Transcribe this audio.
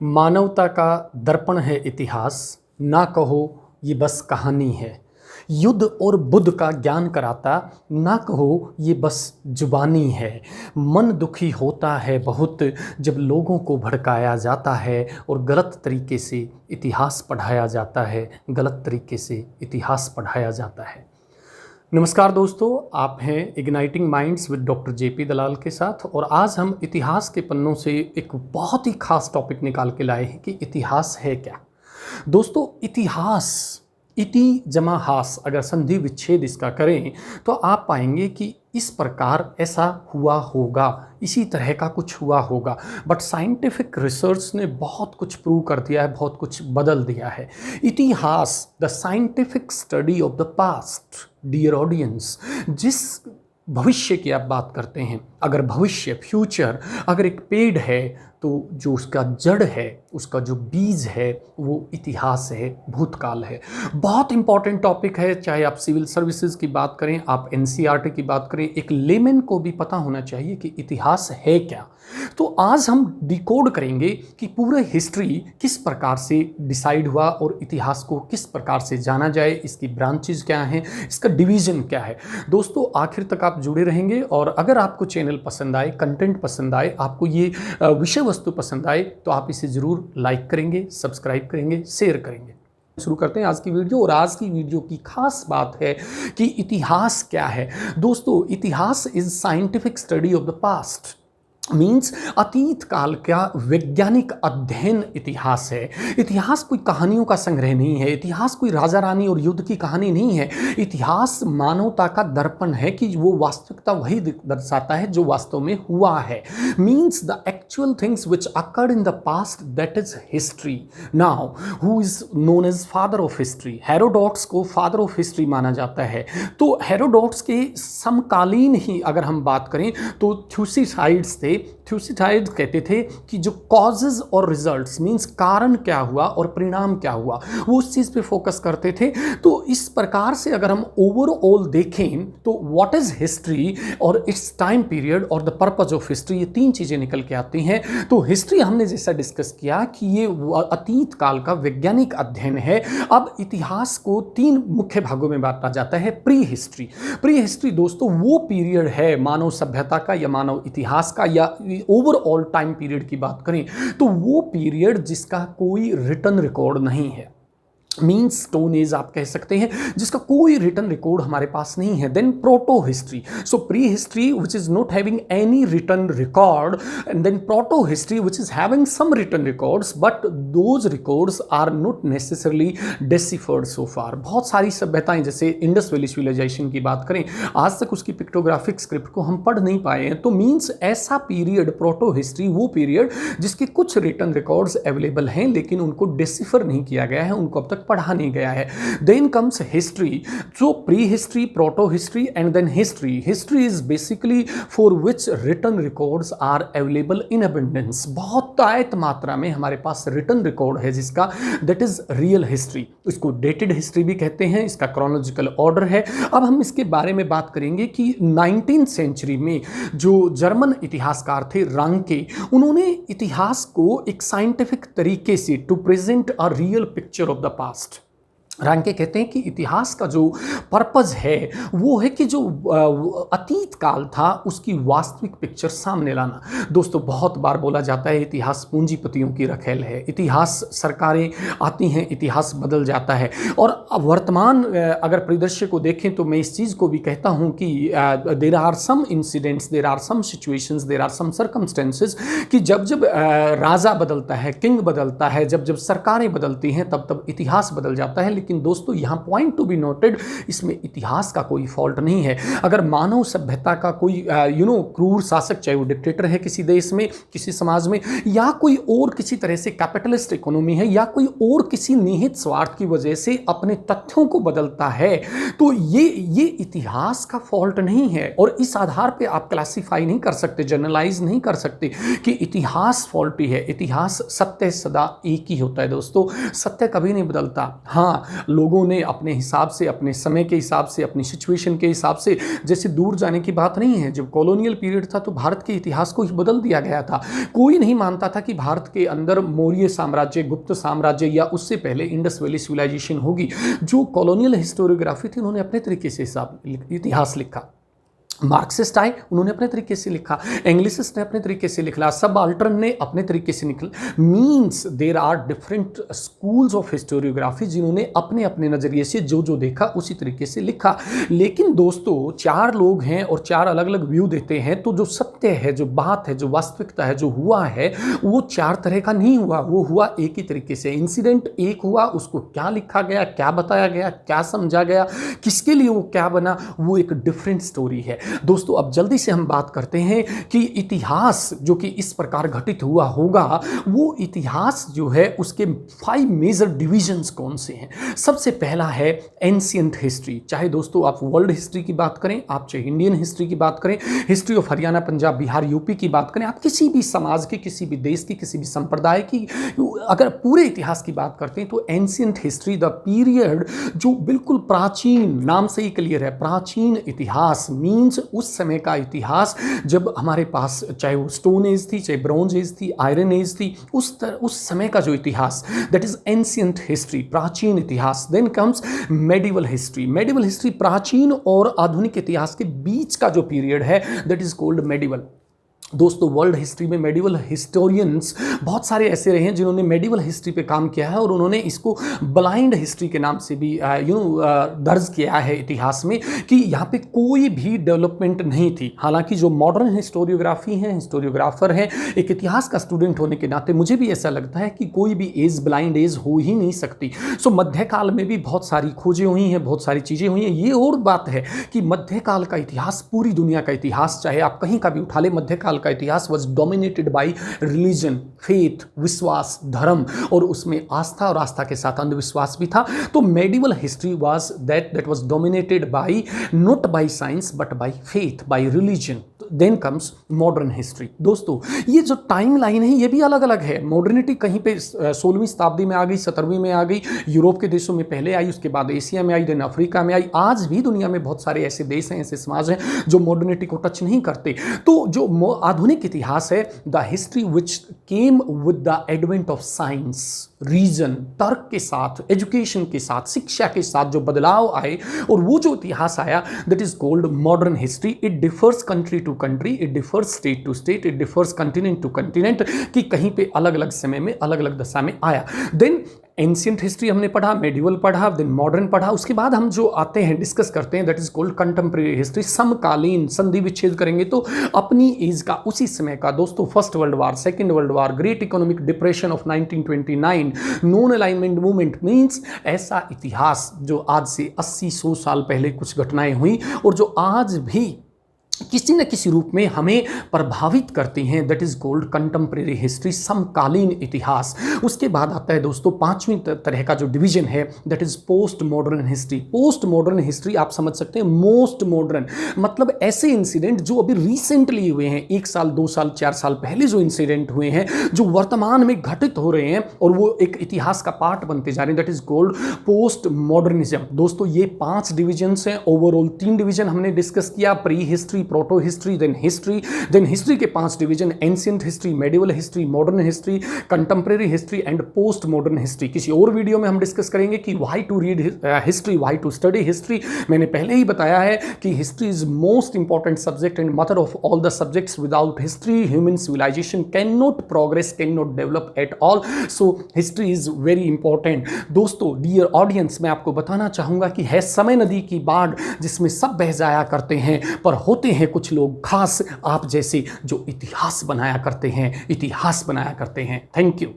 मानवता का दर्पण है इतिहास, ना कहो ये बस कहानी है। युद्ध और बुद्ध का ज्ञान कराता, ना कहो ये बस जुबानी है। मन दुखी होता है बहुत जब लोगों को भड़काया जाता है और गलत तरीके से इतिहास पढ़ाया जाता है, गलत तरीके से इतिहास पढ़ाया जाता है। नमस्कार दोस्तों, आप हैं Igniting Minds with doctor JP Dalal के साथ और आज हम इतिहास के पन्नों से एक बहुत ही खास टॉपिक निकाल के लाए हैं कि इतिहास है क्या। दोस्तों, इतिहास इति जमा हास अगर संधि विच्छेद इसका करें तो आप पाएंगे कि इस प्रकार ऐसा हुआ होगा, इसी तरह का कुछ हुआ होगा। बट साइंटिफिक रिसर्च ने बहुत कुछ प्रूव कर दिया है, बहुत कुछ बदल दिया है। इतिहास, the scientific study of the past, dear audience, जिस भविष्य की आप बात करते हैं, अगर भविष्य फ्यूचर अगर एक पेड़ है तो जो उसका जड़ है, उसका जो बीज है वो इतिहास है, भूतकाल है। बहुत इंपॉर्टेंट टॉपिक है, चाहे आप सिविल सर्विसेज की बात करें, आप एनसीईआरटी की बात करें, एक लेमैन को भी पता होना चाहिए कि इतिहास है क्या। तो आज हम डिकोड करेंगे कि पूरे हिस्ट्री किस प्रकार से डिसाइड हुआ और इतिहास को किस प्रकार से जाना जाए, इसकी ब्रांचेज क्या हैं, इसका डिवीजन क्या है। दोस्तों, आखिर तक आप जुड़े रहेंगे और अगर आपको चैनल पसंद आए, कंटेंट पसंद आए, आपको ये विषय वस्तु पसंद आए तो आप इसे ज़रूर लाइक करेंगे, सब्सक्राइब करेंगे, शेयर करेंगे। शुरू करते हैं आज की वीडियो। और आज की वीडियो की खास बात है कि इतिहास क्या है। दोस्तों, इतिहास is scientific study of the past, means अतीत काल का वैज्ञानिक अध्ययन इतिहास है। इतिहास कोई कहानियों का संग्रह नहीं है, इतिहास कोई राजा रानी और युद्ध की कहानी नहीं है। इतिहास मानवता का दर्पण है कि वो वास्तविकता वही दर्शाता है जो वास्तव में हुआ है। Means the actual things which occurred in the past, that is history. Now who is known as father of history? Herodotus को फादर ऑफ हिस्ट्री माना जाता है। तो हेरोडोटस के समकालीन ही अगर हम बात करें तो थ्यूसिडाइड्स थे। थ्यूसिडाइड्स कहते थे कि जो कॉजेज और रिजल्ट्स, मींस कारण क्या हुआ और परिणाम क्या हुआ, वो उस चीज पे फोकस करते थे। तो इस प्रकार से अगर हम ओवरऑल देखें तो व्हाट इज हिस्ट्री और इट्स टाइम पीरियड और द पर्पज ऑफ हिस्ट्री, ये तीन चीजें निकल के आती हैं। तो हिस्ट्री हमने जैसा डिस्कस किया कि ये अतीत काल का वैज्ञानिक अध्ययन है। अब इतिहास को तीन मुख्य भागों में बांटा जाता है। Pre history. प्री हिस्ट्री दोस्तों वो पीरियड है मानव सभ्यता का या मानव इतिहास का, या ओवरऑल टाइम पीरियड की बात करें तो वो पीरियड जिसका कोई रिटन रिकॉर्ड नहीं है। मीन्स स्टोन एज आप कह सकते हैं, जिसका कोई रिटन रिकॉर्ड हमारे पास नहीं है। Then proto history, so pre history which is not having any written record, and then proto history which is having some written records but those records are not necessarily deciphered so far. बहुत सारी सभ्यताएं, जैसे Indus valley civilisation की बात करें, आज तक उसकी pictographic script को हम पढ़ नहीं पाए हैं। तो मीन्स ऐसा पीरियड प्रोटो हिस्ट्री, वो पीरियड जिसके कुछ रिटन रिकॉर्ड्स अवेलेबल हैं लेकिन उनको डेसिफर नहीं किया गया है, उनको अब तक पढ़ा नहीं गया है। Then comes history, so pre history, proto history and then history. History is basically for which written records are available in abundance. बहुत तायत मात्रा में हमारे पास रिटन रिकॉर्ड है जिसका, दैट इज रियल हिस्ट्री। इसको डेटेड हिस्ट्री भी कहते हैं, इसका क्रोनोलॉजिकल ऑर्डर है। अब हम इसके बारे में बात करेंगे कि 19th सेंचुरी में जो जर्मन इतिहासकार थे रांके, उन्होंने इतिहास को एक साइंटिफिक तरीके से to present a real picture of the past. Ranke कहते हैं कि इतिहास का जो पर्पज है वो है कि जो अतीत काल था उसकी वास्तविक पिक्चर सामने लाना। दोस्तों, बहुत बार बोला जाता है इतिहास पूंजीपतियों की रखेल है, इतिहास सरकारें आती हैं, इतिहास बदल जाता है। और वर्तमान अगर परिदृश्य को देखें तो मैं इस चीज़ को भी कहता हूं कि there are some incidents, there are some situations, there are some circumstances कि जब जब राजा बदलता है, किंग बदलता है, जब जब सरकारें बदलती हैं तब तब इतिहास बदल जाता है। लेकिन दोस्तों, यहां पॉइंट टू बी नोटेड, इसमें इतिहास का कोई फॉल्ट नहीं है। अगर मानव सभ्यता का कोई क्रूर शासक, चाहे वो डिक्टेटर है किसी देश में, किसी समाज में, या कोई और किसी तरह से कैपिटलिस्ट इकोनॉमी है, या कोई और किसी निहित स्वार्थ की वजह से अपने तथ्यों को बदलता है, तो ये इतिहास का फॉल्ट नहीं है। और इस आधार पे आप क्लासिफाई नहीं कर सकते, जनरलाइज नहीं कर सकते कि इतिहास फॉल्टी है। इतिहास सत्य सदा एक ही होता है दोस्तों, सत्य कभी नहीं बदलता। हाँ, लोगों ने अपने हिसाब से, अपने समय के हिसाब से, अपनी सिचुएशन के हिसाब से, जैसे दूर जाने की बात नहीं है, जब कॉलोनियल पीरियड था तो भारत के इतिहास को ही बदल दिया गया था। कोई नहीं मानता था कि भारत के अंदर मौर्य साम्राज्य, गुप्त साम्राज्य या उससे पहले इंडस वैली सिविलाइजेशन होगी। जो कॉलोनियल हिस्टोरियोग्राफी थी उन्होंने अपने तरीके से इतिहास लिखा। मार्क्सिस्ट आए, उन्होंने अपने तरीके से लिखा, एंग्लिसिस्ट ने अपने तरीके से लिखा, सब अल्टर्न ने अपने तरीके से निकला। Means there are different schools of historiography जिन्होंने अपने अपने नज़रिए से जो जो देखा उसी तरीके से लिखा। लेकिन दोस्तों, चार लोग हैं और चार अलग अलग व्यू देते हैं, तो जो सत्य है, जो बात है, जो वास्तविकता है, जो हुआ है, वो चार तरह का नहीं हुआ, वो हुआ एक ही तरीके से। इंसिडेंट एक हुआ, उसको क्या लिखा गया, क्या बताया गया, क्या समझा गया, किसके लिए वो क्या बना, वो एक डिफरेंट स्टोरी है। दोस्तों, अब जल्दी से हम बात करते हैं कि इतिहास जो कि इस प्रकार घटित हुआ होगा, वो इतिहास जो है उसके 5 मेजर डिविजन्स कौन से हैं। सबसे पहला है एंशिएंट हिस्ट्री। चाहे दोस्तों आप वर्ल्ड हिस्ट्री की बात करें, आप चाहे इंडियन हिस्ट्री की बात करें, history of Haryana, Punjab, Bihar, UP की बात करें, आप किसी भी समाज की, किसी भी देश की, किसी भी संप्रदाय की अगर पूरे इतिहास की बात करते हैं तो एंशिएंट हिस्ट्री, द पीरियड जो बिल्कुल प्राचीन, नाम से ही क्लियर है, प्राचीन इतिहास मीन्स उस समय का इतिहास जब हमारे पास चाहे वो स्टोन एज थी, चाहे ब्रॉन्ज एज थी, आयरन एज थी, उस समय का जो इतिहास, दैट इज एंशिएंट हिस्ट्री, प्राचीन इतिहास। Then comes medieval history. Medieval history प्राचीन और आधुनिक इतिहास के बीच का जो पीरियड है, दैट इज कॉल्ड मेडिवल। दोस्तों, वर्ल्ड हिस्ट्री में मेडिवल हिस्टोरियंस बहुत सारे ऐसे रहे हैं जिन्होंने मेडिवल हिस्ट्री पे काम किया है और उन्होंने इसको ब्लाइंड हिस्ट्री के नाम से भी दर्ज किया है इतिहास में कि यहाँ पे कोई भी डेवलपमेंट नहीं थी। हालांकि जो मॉडर्न हिस्टोरियोग्राफी है, हिस्टोरियोग्राफर है, एक इतिहास का स्टूडेंट होने के नाते मुझे भी ऐसा लगता है कि कोई भी एज ब्लाइंड एज हो ही नहीं सकती। सो मध्यकाल में भी बहुत सारी खोजें हुई हैं, बहुत सारी चीज़ें हुई हैं। ये और बात है कि मध्यकाल का इतिहास पूरी दुनिया का इतिहास, चाहे आप कहीं का भी उठा ले, मध्यकाल का इतिहास was dominated bye religion, faith, विश्वास, धर्म, और उसमें आस्था और आस्था के साथ अंधविश्वास भी था। तो medieval history was that was dominated by not by science but by faith, by religion. Then comes modern history. दोस्तों, ये जो टाइम लाइन है ये भी अलग अलग है। मॉडर्निटी कहीं पे 16वीं शताब्दी में आ गई, 17वीं में आ गई, यूरोप के देशों में पहले आई, उसके बाद एशिया में आई, देन अफ्रीका में आई। आज भी दुनिया में बहुत सारे ऐसे देश हैं, ऐसे समाज हैं जो मॉडर्निटी को टच नहीं करते। तो जो आधुनिक इतिहास है, the history which came with the advent of science, reason, तर्क के साथ, एजुकेशन के साथ, शिक्षा के साथ जो बदलाव आए और वो जो इतिहास आया, that is called modern history. It differs country to country, it differs state to state, it differs continent to continent, कि कहीं पे अलग अलग समय में, अलग अलग दशा में आया। देन एंशिएंट हिस्ट्री हमने पढ़ा, मेडिवल पढ़ा, देन मॉडर्न पढ़ा। उसके बाद हम जो आते हैं, डिस्कस करते हैं, that is called contemporary history. समकालीन, संधि विच्छेद करेंगे तो अपनी एज का, उसी समय का। दोस्तों, first world war, second world war, great economic depression of 1929, non alignment movement, means ऐसा इतिहास जो आज से 80-100 साल पहले कुछ घटनाएं हुई और जो आज भी किसी न किसी रूप में हमें प्रभावित करती हैं, that is called contemporary history, समकालीन इतिहास। उसके बाद आता है दोस्तों 5वीं तरह का जो डिवीजन है, that is post modern history. Post modern history आप समझ सकते हैं, मोस्ट मॉडर्न मतलब ऐसे इंसिडेंट जो अभी रिसेंटली हुए हैं, 1 साल, 2 साल, 4 साल पहले जो इंसिडेंट हुए हैं, जो वर्तमान में घटित हो रहे हैं और वो एक इतिहास का पार्ट बनते जा रहे हैं, that is called post modernism. दोस्तों, ये 5 डिवीजन हैं। ओवरऑल 3 डिवीजन हमने डिस्कस किया, pre history, proto history, then history के 5 division, ancient history, medieval history, modern history, contemporary history and post modern history. किसी और वीडियो में हम डिस्कस करेंगे कि why to read history, why to study history. मैंने पहले ही बताया है कि history is most important subject and mother of all the subjects. Without history human civilization can not progress, can not develop at all. So history is very important. दोस्तों, dear audience, मैं आपको बताना चाहूंगा कि है समय नदी की बाढ़ जिसमें सब बह जाया करते हैं, पर होते हैं कुछ लोग खास आप जैसे जो इतिहास बनाया करते हैं, इतिहास बनाया करते हैं। Thank you.